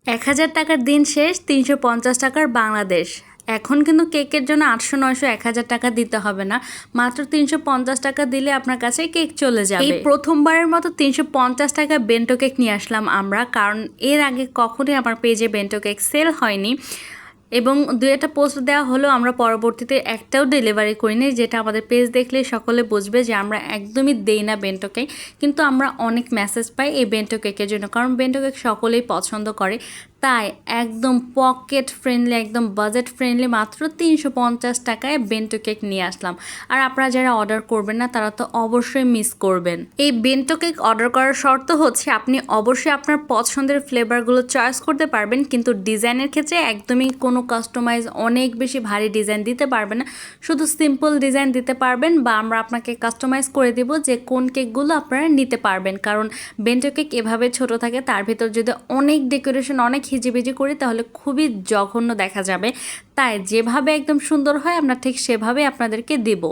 ১,০০০ টাকার দিন শেষ, ৩৫০ টাকার বাংলাদেশ। এখন কিন্তু কেকের জন্য ৮০০, ৯০০, ১,০০০ টাকা দিতে হবে না। মাত্র ৩৫০ টাকা দিলে আপনার কাছে কেক চলে যাবে। এই প্রথমবারের মতো ৩৫০ টাকা বেন্টো কেক নিয়ে আসলাম আমরা, কারণ এর আগে কখনোই আমার পেজে বেন্টো কেক সেল হয়নি এবং ২-একটা পোস্ট দেওয়া হলো, আমরা পরবর্তীতে একটাও ডেলিভারি করিনি, যেটা আমাদের পেজ দেখলে সকলে বুঝবে যে আমরা একদমই দেই না বেন্টো কেক। কিন্তু আমরা অনেক মেসেজ পাই এই বেন্টো কেকের জন্য, কারণ বেন্টো কেক সকলেই পছন্দ করে। তাই একদম পকেট ফ্রেন্ডলি, একদম বাজেট ফ্রেন্ডলি মাত্র ৩৫০ টাকায় বেন্টো কেক নিয়ে আসলাম। আর আপনারা যারা অর্ডার করবেন না তারা তো অবশ্যই মিস করবেন। এই বেন্টো কেক অর্ডার করার শর্ত হচ্ছে আপনি অবশ্যই আপনার পছন্দের ফ্লেভারগুলো চয়েস করতে পারবেন, কিন্তু ডিজাইনের ক্ষেত্রে একদমই কোনো কাস্টমাইজ অনেক বেশি ভারী ডিজাইন দিতে পারবেন না। শুধু সিম্পল ডিজাইন দিতে পারবেন, বা আমরা আপনাকে কাস্টমাইজ করে দেব যে কোন কেকগুলো আপনারা নিতে পারবেন। কারণ বেন্টো কেক এভাবে ছোট থাকে, তার ভিতর যদি অনেক ডেকোরেশন, অনেক হিজিবিজি করি তাহলে খুবই জঘন্য দেখা যাবে। তাই যেভাবে একদম সুন্দর হয় আমরা ঠিক সেভাবে আপনাদেরকে দেব।